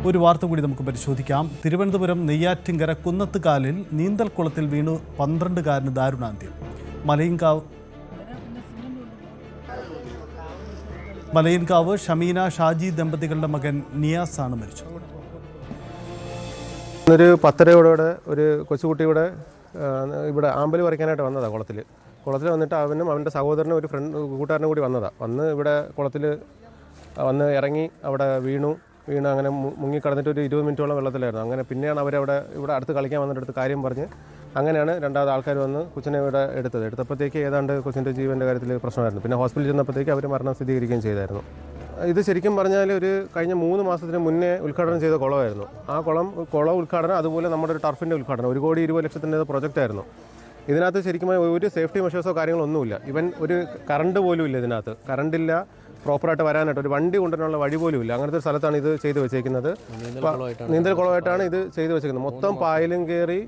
ഒരു വാർത്ത കൂടി നമുക്ക് പരിശോധിക്കാം. തിരുവനന്തപുരം നെയ്യാറ്റിൻകര കുന്നത്തുകാലിൽ നീന്തൽക്കുളത്തിൽ വീണു 12-കാരന് ദാരുണാന്ത്യം. മലയിൻകാവ് ഷമീന ഷാജി ദമ്പതികളുടെ മകൻ നിയാസാണ് മരിച്ചത്. ഒരു 10:30 ഒരു കൊച്ചുകുട്ടിയുടെ ഇവിടെ ആമ്പൽ പറിക്കാനായിട്ട് വന്നതാണ്. കുളത്തിൽ വന്നിട്ട് അവനും അവൻ്റെ സഹോദരനും ഒരു കൂട്ടുകാരനും കൂടി വന്ന് ഇവിടെ കുളത്തിൽ വന്ന് ഇറങ്ങി അവിടെ വീണു അങ്ങനെ മുങ്ങിക്കടന്നിട്ട് ഒരു 20 മിനിറ്റോളം വെള്ളത്തിലായിരുന്നു. അങ്ങനെ പിന്നെയാണ് ഇവിടെ അടുത്ത് കളിക്കാൻ വന്നിട്ട് കാര്യം പറഞ്ഞ് അങ്ങനെയാണ് രണ്ടാമത് ആൾക്കാർ വന്ന് കൊച്ചിനെ ഇവിടെ എടുത്തപ്പോഴത്തേക്ക് ഏതാണ്ട് കൊച്ചിൻ്റെ ജീവൻ്റെ കാര്യത്തിൽ പ്രശ്നമായിരുന്നു. പിന്നെ ഹോസ്പിറ്റലിൽ ചെന്നപ്പോഴത്തേക്ക് അവർ മരണം സ്ഥിരീകരിക്കുകയും ചെയ്തായിരുന്നു. ഇത് ശരിക്കും പറഞ്ഞാൽ കഴിഞ്ഞ 3 മാസത്തിന് മുന്നേ ഉദ്ഘാടനം ചെയ്ത കുളമായിരുന്നു. ആ കുളം ഉദ്ഘാടനം, അതുപോലെ നമ്മുടെ ഒരു ടർഫിൻ്റെ ഉദ്ഘാടനം 1,20,00,000 പ്രൊജക്റ്റായിരുന്നു. ഇതിനകത്ത് ശരിക്കും ഒരു സേഫ്റ്റി മെഷേഴ്സോ കാര്യങ്ങളോ ഒന്നുമില്ല. ഇവൻ ഒരു കറണ്ട് പോലും ഇല്ല. ഇതിനകത്ത് കറണ്ടില്ല, പ്രോപ്പറായിട്ട് വരാനായിട്ട് ഒരു വണ്ടി കൊണ്ടുവരാനുള്ള വഴി പോലും ഇല്ല. അങ്ങനത്തെ ഒരു സ്ഥലത്താണ് ഇത് ചെയ്തു വെച്ചേക്കുന്നത്. നീന്തൽ കുളമായിട്ടാണ് ഇത് ചെയ്തു വെച്ചേക്കുന്നത്. മൊത്തം പായലും കയറി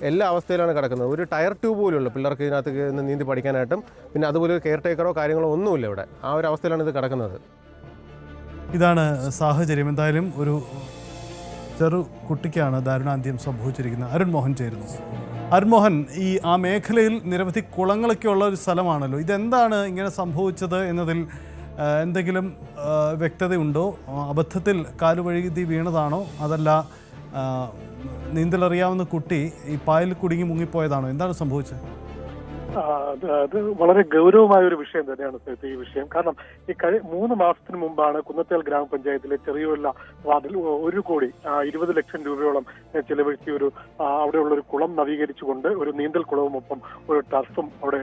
എല്ലാ അവസ്ഥയിലാണ് കിടക്കുന്നത്. ഒരു ടയർ ട്യൂബ് പോലും ഉള്ളൂ പിള്ളേർക്ക് ഇതിനകത്ത് നീന്തി പഠിക്കാനായിട്ടും. പിന്നെ അതുപോലെ കെയർ ടേക്കറോ കാര്യങ്ങളോ ഒന്നുമില്ല ഇവിടെ. ആ ഒരു അവസ്ഥയിലാണ് ഇത് കിടക്കുന്നത്. ഇതാണ് സാഹചര്യം. എന്തായാലും ഒരു ചെറു കുട്ടിക്കാണ് ദാരുണാന്ത്യം സംഭവിച്ചിരിക്കുന്നത്. അരുൺ മോഹൻ ചേരുന്നു. അരുൺ മോഹൻ, ആ മേഖലയിൽ നിരവധി കുളങ്ങളൊക്കെ ഉള്ള ഒരു സ്ഥലമാണല്ലോ. ഇതെന്താണ് ഇങ്ങനെ സംഭവിച്ചത് എന്നതിൽ എന്തെങ്കിലും വ്യക്തതയുണ്ടോ? അബദ്ധത്തിൽ കാലുവഴുതി വീണതാണോ, അതല്ല നീന്തലറിയാവുന്ന കുട്ടി ഈ പായൽ കുടുങ്ങി മുങ്ങിപ്പോയതാണോ? എന്താണ് സംഭവിച്ചത്? അത് വളരെ ഗൗരവമായ ഒരു വിഷയം തന്നെയാണ് ഈ വിഷയം. കാരണം ഈ 3 മാസത്തിന് മുമ്പാണ് കുന്നത്തേൽ ഗ്രാമപഞ്ചായത്തിലെ ചെറിയുള്ള വാർഡിൽ 1,20,00,000 രൂപയോളം ചെലവഴിച്ച് അവിടെയുള്ള ഒരു കുളം നവീകരിച്ചുകൊണ്ട് ഒരു നീന്തൽ കുളവും ഒപ്പം ഒരു ടർഫും അവിടെ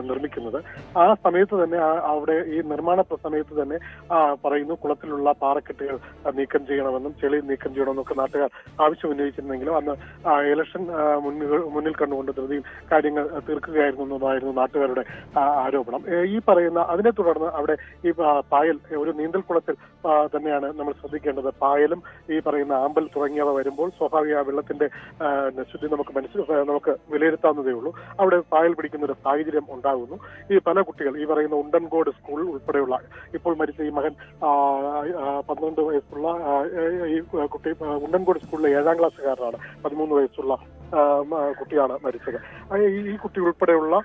നിർമ്മിക്കുന്നത്. ആ സമയത്ത് തന്നെ അവിടെ ഈ നിർമ്മാണ സമയത്ത് തന്നെ പറയുന്നു കുളത്തിലുള്ള പാറക്കെട്ടുകൾ നീക്കം ചെയ്യണമെന്നും ചെളി നീക്കം ചെയ്യണമെന്നൊക്കെ നാട്ടുകാർ ആവശ്യം ഉന്നയിച്ചിരുന്നെങ്കിലും അന്ന് ഇലക്ഷൻ മുന്നിൽ കണ്ടുകൊണ്ട് ധൃതിയിൽ കാര്യങ്ങൾ തീർക്കുകയായിരുന്നു എന്നതായിരുന്നു നാട്ടുകാരുടെ ആരോപണം. ഈ പറയുന്ന അതിനെ തുടർന്ന് അവിടെ ഈ പായൽ ഒരു നീന്തൽ കുളത്തിൽ തന്നെയാണ് നമ്മൾ ശ്രദ്ധിക്കേണ്ടത്. പായലും ഈ പറയുന്ന ആമ്പൽ തുടങ്ങിയവ വരുമ്പോൾ സ്വാഭാവിക വെള്ളത്തിന്റെ ശുദ്ധി നമുക്ക് വിലയിരുത്താവുന്നതേ ഉള്ളൂ. അവിടെ പായൽ പിടിക്കുന്ന ഒരു സാഹചര്യം ഉണ്ടാകുന്നു. ഈ പല കുട്ടികൾ ഈ പറയുന്ന ഉണ്ടൻകോട് സ്കൂൾ ഉൾപ്പെടെയുള്ള ഇപ്പോൾ മരിച്ച ഈ മകൻ 12 വയസ്സുള്ള ഈ കുട്ടി ഉണ്ടൻകോട് സ്കൂളിലെ 7ാം ക്ലാസ്സുകാരനാണ്. 13 വയസ്സുള്ള കുട്ടിയാണ് മരിച്ചത്. ഈ കുട്ടി ഉൾപ്പെടെയുള്ള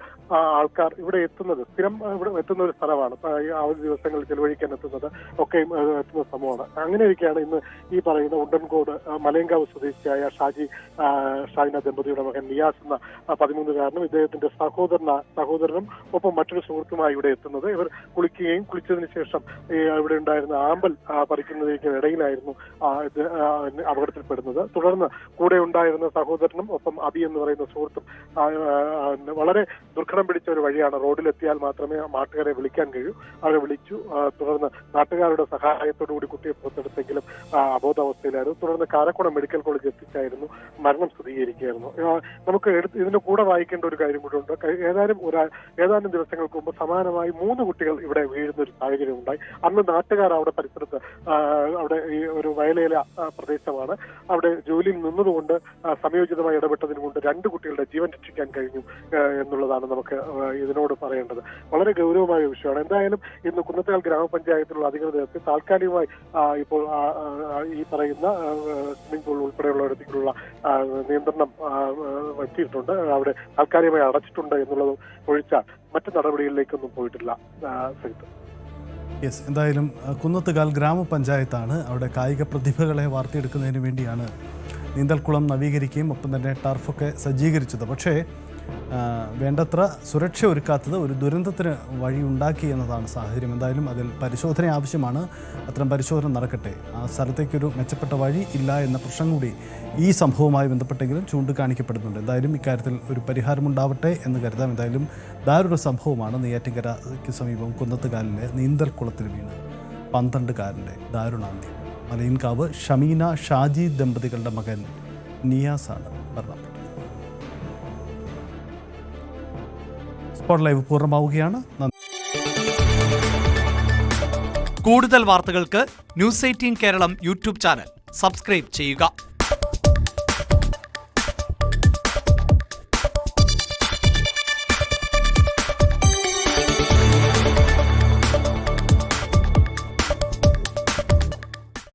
ആൾക്കാർ ഇവിടെ എത്തുന്നത് സ്ഥിരം ഇവിടെ എത്തുന്ന ഒരു സ്ഥലമാണ്. അവധി ദിവസങ്ങളിൽ ചെലവഴിക്കാൻ എത്തുന്നത് ഒക്കെയും എത്തുന്ന സംഭവമാണ്. അങ്ങനെയൊക്കെയാണ് ഇന്ന് ഈ പറയുന്ന ഉണ്ടൻകോട് മലയങ്കാവ് സ്വദേശിയായ ഷാഹിന ദമ്പതിയുടെ മകൻ നിയാസ് എന്ന 13-കാരനും ഇദ്ദേഹത്തിന്റെ സഹോദരനും ഒപ്പം മറ്റൊരു സുഹൃത്തുമായി ഇവിടെ എത്തുന്നത്. ഇവർ കുളിച്ചതിന് ശേഷം ഇവിടെ ഉണ്ടായിരുന്ന ആമ്പൽ പറിക്കുന്നതിന് ഇടയിലായിരുന്നു അപകടത്തിൽപ്പെടുന്നത്. തുടർന്ന് കൂടെ ഉണ്ടായിരുന്ന സഹോദരനും ഒപ്പം അബി എന്ന് പറയുന്ന സുഹൃത്തും വളരെ ദുർഘടം പിടിച്ച ഒരു വഴിയാണ്. റോഡിലെത്തിയാൽ മാത്രമേ നാട്ടുകാരെ വിളിക്കാൻ കഴിയൂ. അവരെ വിളിച്ചു. തുടർന്ന് നാട്ടുകാരുടെ സഹായത്തോടുകൂടി കുട്ടിയെ പുറത്തെടുത്തെങ്കിലും അബോധാവസ്ഥയിലായിരുന്നു. തുടർന്ന് കാരക്കുളം മെഡിക്കൽ കോളേജ് എത്തിച്ചായിരുന്നു മരണം സ്ഥിരീകരിക്കുകയായിരുന്നു. നമുക്ക് ഇതിന്റെ കൂടെ വായിക്കേണ്ട ഒരു കാര്യം കൂടെ ഉണ്ട്. ഏതാനും ദിവസങ്ങൾക്ക് മുമ്പ് സമാനമായി 3 കുട്ടികൾ ഇവിടെ വീഴുന്ന ഒരു സാഹചര്യം ഉണ്ടായി. അന്ന് നാട്ടുകാർ അവിടെ പരിസരത്ത് അവിടെ ഈ ഒരു വയലേല പ്രദേശമാണ്. അവിടെ ജോലിയിൽ നിന്നതുകൊണ്ട് സമയോചിതമായി ഇടപെട്ടതിന് കൊണ്ട് 2 കുട്ടികളുടെ ജീവൻ രക്ഷിക്കാൻ കഴിഞ്ഞു എന്നുള്ളതാണ് നമുക്ക് ഇതിനോട് പറയേണ്ടത്. വളരെ ഗൗരവമായ വിഷയമാണ്. എന്തായാലും ഇന്ന് കുന്നത്തേൽ ഗ്രാമപഞ്ചായത്തിലുള്ള അധികൃതർക്ക് താൽക്കാലികമായി ഇപ്പോൾ ഈ പറയുന്ന സ്വിമ്മിംഗ് പൂൾ ഉൾപ്പെടെയുള്ളയിടത്തേക്കുള്ള നിയന്ത്രണം വരുത്തിയിട്ടുണ്ട്. അവിടെ താൽക്കാലികമായി അടച്ചിട്ടുണ്ട് എന്നുള്ളത് ഒഴിച്ചാൽ മറ്റു നടപടികളിലേക്കൊന്നും പോയിട്ടില്ല. എന്തായാലും കുന്നത്തുകാൽ ഗ്രാമപഞ്ചായത്താണ് അവിടെ കായിക പ്രതിഭകളെ വാർത്തെടുക്കുന്നതിന് വേണ്ടിയാണ് നീന്തൽക്കുളം നവീകരിക്കുകയും ഒപ്പം തന്നെ ടർഫൊക്കെ സജ്ജീകരിച്ചത്. പക്ഷേ വേണ്ടത്ര സുരക്ഷ ഒരുക്കാത്തത് ഒരു ദുരന്തത്തിന് വഴിയുണ്ടാക്കി എന്നതാണ് സാഹചര്യം. എന്തായാലും അതിൽ പരിശോധന ആവശ്യമാണ്. അത്തരം പരിശോധന നടക്കട്ടെ. ആ സ്ഥലത്തേക്കൊരു മെച്ചപ്പെട്ട വഴി ഇല്ല എന്ന പ്രശ്നം കൂടി ഈ സംഭവവുമായി ബന്ധപ്പെട്ടെങ്കിലും ചൂണ്ടിക്കാണിക്കപ്പെടുന്നുണ്ട്. എന്തായാലും ഇക്കാര്യത്തിൽ ഒരു പരിഹാരമുണ്ടാവട്ടെ എന്ന് കരുതാം. എന്തായാലും ദാരുണ സംഭവമാണ് നെയ്യാറ്റിൻകരയ്ക്ക് സമീപം കുന്നത്തുകാലിലെ നീന്തൽക്കുളത്തിൽ വീണ് 12-കാരൻ്റെ ദാരുണാന്ത്യം. മലയിൻകാവ് ഷമീന ഷാജി ദമ്പതികളുടെ മകൻ നിയാസാണ് മരണപ്പെട്ടത്. സ്പോട്ട് ലൈവ് പൂർണ്ണമാവുകയാണ്. കൂടുതൽ വാർത്തകൾക്ക് news 18 Keralam YouTube channel subscribe ചെയ്യുക.